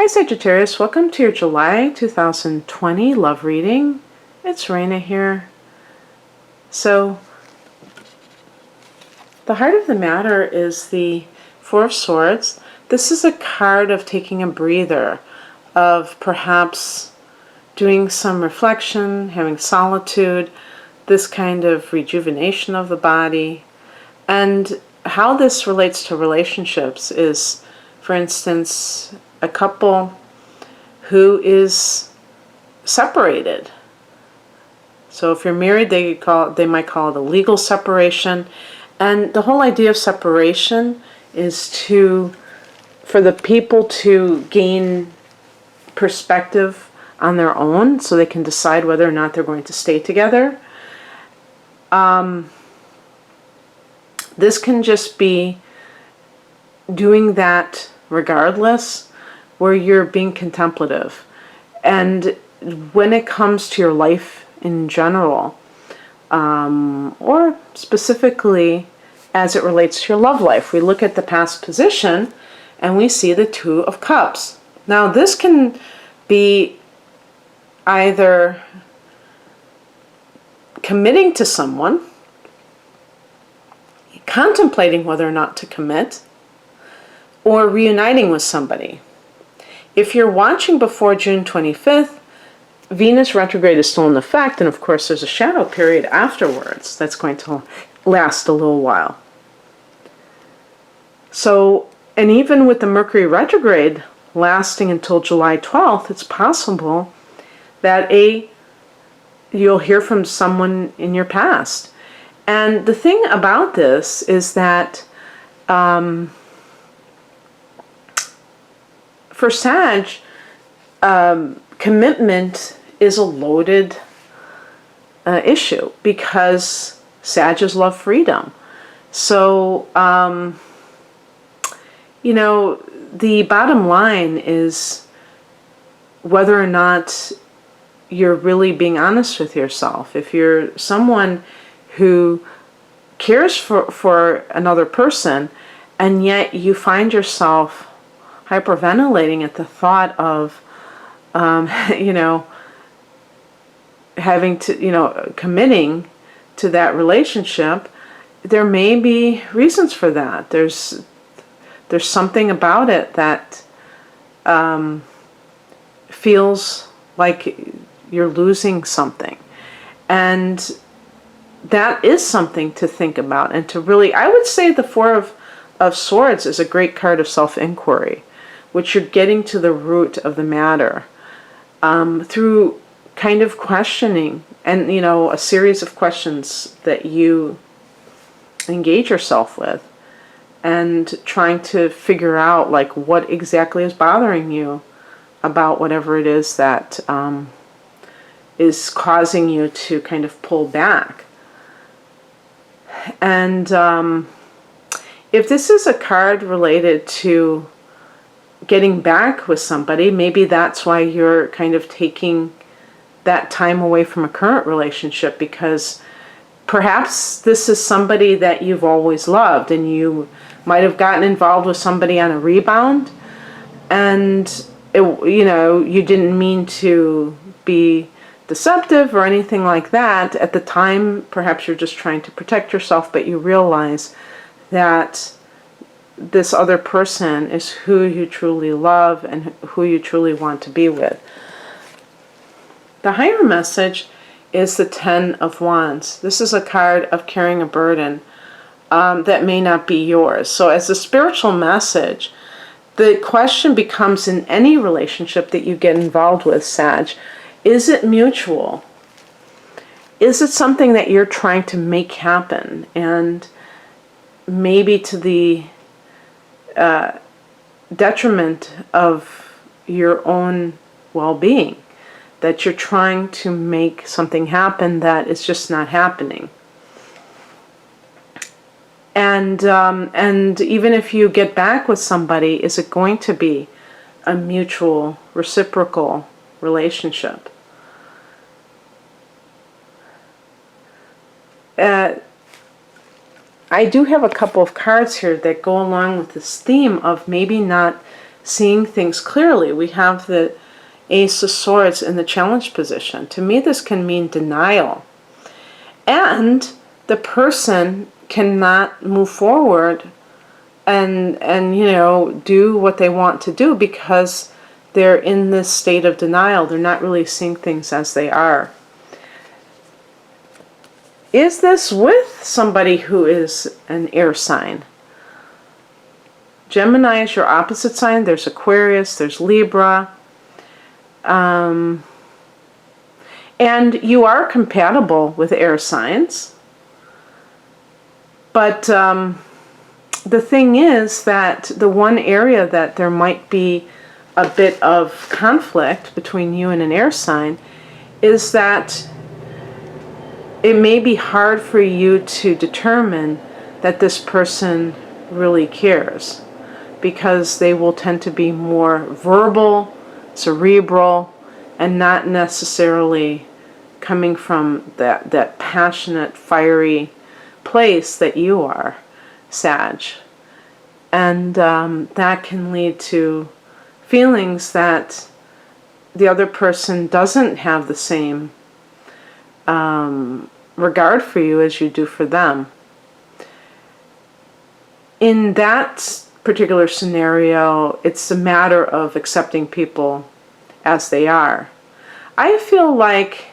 Hi Sagittarius, welcome to your July 2020 love reading. It's Raina here. So, the heart of the matter is the Four of Swords. This is a card of taking a breather, of perhaps doing some reflection, having solitude, this kind of rejuvenation of the body. And how this relates to relationships is, for instance, a couple who is separated. So if you're married, they might call it a legal separation. And the whole idea of separation is for the people to gain perspective on their own so they can decide whether or not they're going to stay together. This can just be doing that regardless, where you're being contemplative. And when it comes to your life in general, or specifically as it relates to your love life, we look at the past position and we see the Two of Cups. Now this can be either committing to someone, contemplating whether or not to commit, or reuniting with somebody. If you're watching before June 25th, Venus retrograde is still in effect, and of course there's a shadow period afterwards that's going to last a little while. So, and even with the Mercury retrograde lasting until July 12th, it's possible that you'll hear from someone in your past. And the thing about this is that for Sag, commitment is a loaded issue because Sagittarius love freedom. So, the bottom line is whether or not you're really being honest with yourself. If you're someone who cares for another person and yet you find yourself hyperventilating at the thought of, having to, committing to that relationship, there may be reasons for that. There's something about it that feels like you're losing something. And that is something to think about and to really, I would say the Four of Swords is a great card of self-inquiry, which you're getting to the root of the matter through kind of questioning and, a series of questions that you engage yourself with and trying to figure out like what exactly is bothering you about whatever it is that is causing you to kind of pull back. And if this is a card related to getting back with somebody, maybe that's why you're kind of taking that time away from a current relationship, because perhaps this is somebody that you've always loved and you might have gotten involved with somebody on a rebound and you didn't mean to be deceptive or anything like that. At the time, perhaps you're just trying to protect yourself, but you realize that this other person is who you truly love and who you truly want to be with. The higher message is the Ten of Wands. This is a card of carrying a burden that may not be yours. So as a spiritual message, the question becomes in any relationship that you get involved with, Sag, is it mutual? Is it something that you're trying to make happen? And maybe to the detriment of your own well-being, that you're trying to make something happen that is just not happening. And even if you get back with somebody, is it going to be a mutual, reciprocal relationship? I do have a couple of cards here that go along with this theme of maybe not seeing things clearly. We have the Ace of Swords in the challenge position. To me, this can mean denial. And the person cannot move forward and do what they want to do because they're in this state of denial. They're not really seeing things as they are. Is this with somebody who is an air sign? Gemini is your opposite sign. There's Aquarius, there's Libra. And you are compatible with air signs. But the thing is that the one area that there might be a bit of conflict between you and an air sign is that it may be hard for you to determine that this person really cares, because they will tend to be more verbal, cerebral, and not necessarily coming from that passionate, fiery place that you are, Sag. And that can lead to feelings that the other person doesn't have the same regard for you as you do for them. In that particular scenario, it's a matter of accepting people as they are. I feel like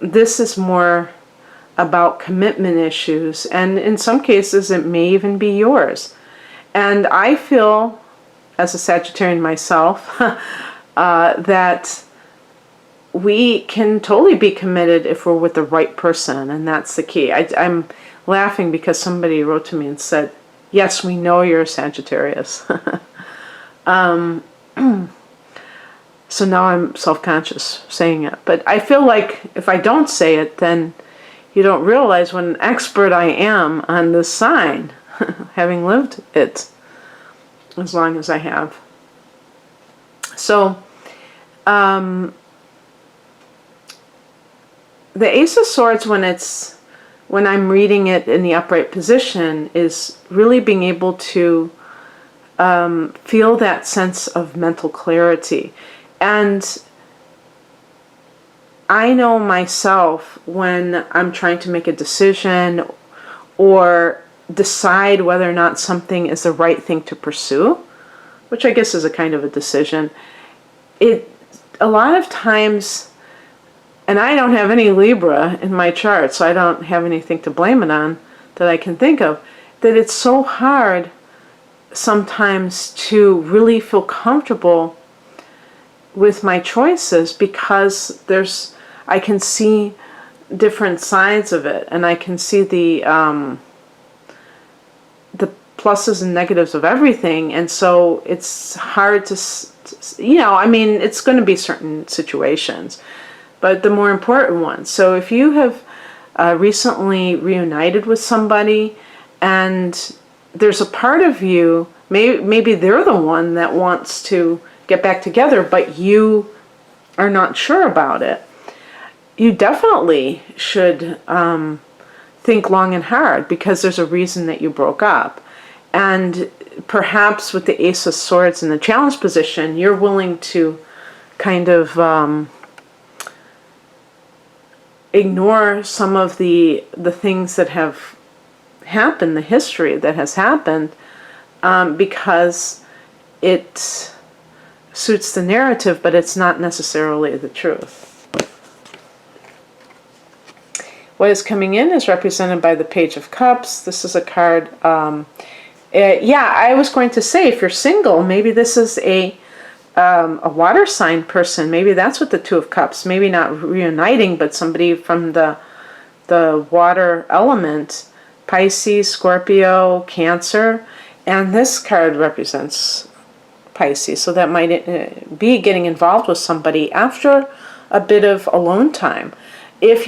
this is more about commitment issues, and in some cases it may even be yours. And I feel, as a Sagittarian myself, that we can totally be committed if we're with the right person, and that's the key. I'm laughing because somebody wrote to me and said, yes, we know you're a Sagittarius. So now I'm self-conscious saying it. But I feel like if I don't say it, then you don't realize what an expert I am on this sign, having lived it as long as I have. So, the Ace of Swords, when I'm reading it in the upright position, is really being able to feel that sense of mental clarity. And I know myself when I'm trying to make a decision or decide whether or not something is the right thing to pursue, which I guess is a kind of a decision. A lot of times, and I don't have any Libra in my chart, so I don't have anything to blame it on that I can think of, that it's so hard sometimes to really feel comfortable with my choices, because I can see different sides of it, and I can see the pluses and negatives of everything, and so it's hard to, I mean, it's going to be certain situations, but the more important ones. So if you have recently reunited with somebody, and there's a part of you, maybe they're the one that wants to get back together, but you are not sure about it, you definitely should think long and hard, because there's a reason that you broke up. And perhaps with the Ace of Swords in the challenge position, you're willing to kind of ignore some of the things that have happened, the history that has happened, because it suits the narrative, but it's not necessarily the truth. What is coming in is represented by the Page of Cups. This is a card. Yeah, I was going to say, if you're single, maybe this is a water sign person. Maybe that's what the Two of Cups. Maybe not reuniting, but somebody from the water element. Pisces, Scorpio, Cancer, and this card represents Pisces, so that might be getting involved with somebody after a bit of alone time. If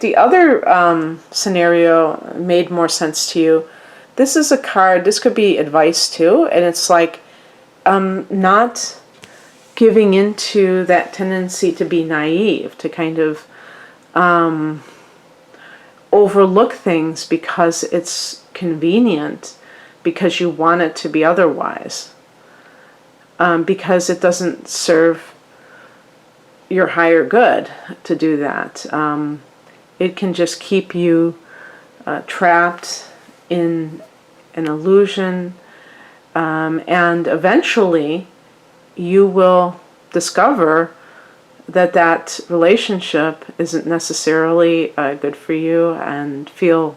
the other scenario made more sense to you, this is a card, this could be advice too, and it's like not giving into that tendency to be naive, to kind of overlook things because it's convenient, because you want it to be otherwise, because it doesn't serve your higher good to do that. It can just keep you trapped in an illusion, and eventually you will discover that that relationship isn't necessarily good for you, and feel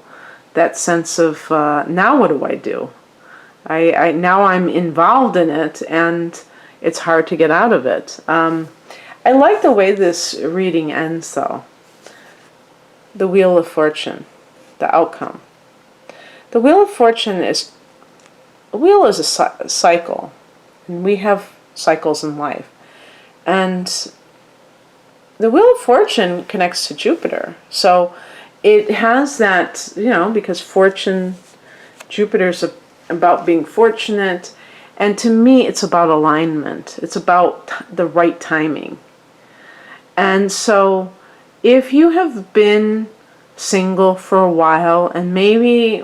that sense of now what do I do? Now I'm involved in it, and it's hard to get out of it. I like the way this reading ends, though. The Wheel of Fortune, the outcome. The Wheel of Fortune is a cycle, and we have cycles in life. And the Wheel of Fortune connects to Jupiter. So it has that, because fortune, Jupiter's about being fortunate. And to me, it's about alignment. It's about the right timing. And so if you have been single for a while and maybe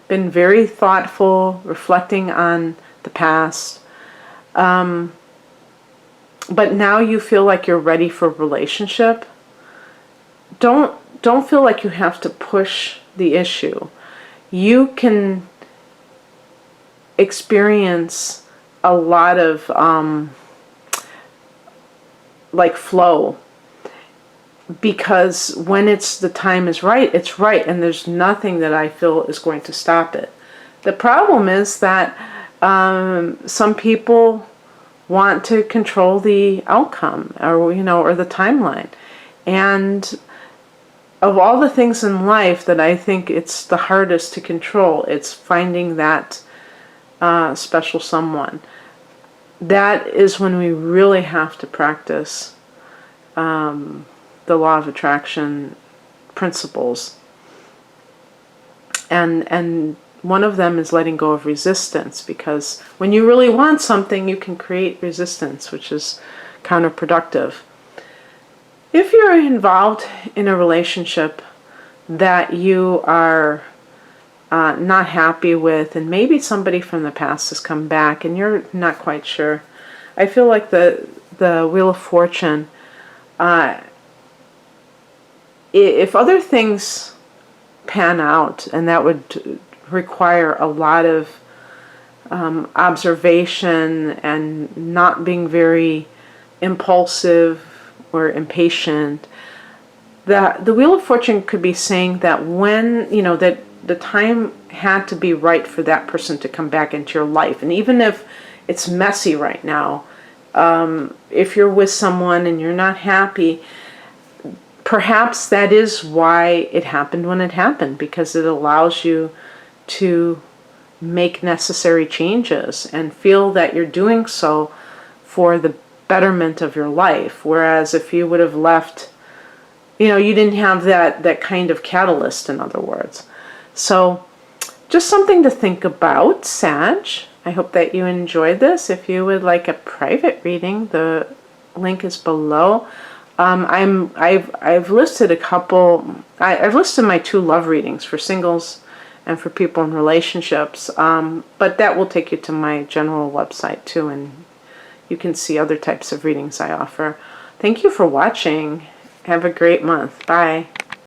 been very thoughtful, reflecting on the past, but now you feel like you're ready for a relationship, don't feel like you have to push the issue. You can experience a lot of flow, because when the time is right, it's right, and there's nothing that I feel is going to stop it. The problem is that some people want to control the outcome, or the timeline. And of all the things in life that I think it's the hardest to control, it's finding that special someone. That is when we really have to practice the law of attraction principles. And one of them is letting go of resistance, because when you really want something, you can create resistance, which is counterproductive. If you're involved in a relationship that you are not happy with, and maybe somebody from the past has come back and you're not quite sure, I feel like the Wheel of Fortune, if other things pan out, and that would require a lot of observation and not being very impulsive or impatient, the Wheel of Fortune could be saying that when, that the time had to be right for that person to come back into your life. And even if it's messy right now, if you're with someone and you're not happy, perhaps that is why it happened when it happened, because it allows you to make necessary changes and feel that you're doing so for the betterment of your life. Whereas if you would have left, you didn't have that kind of catalyst, in other words. So just something to think about, Sag. I hope that you enjoyed this. If you would like a private reading, the link is below. I've listed a couple. I've listed my 2 love readings for singles and for people in relationships. But that will take you to my general website too, and you can see other types of readings I offer. Thank you for watching. Have a great month. Bye.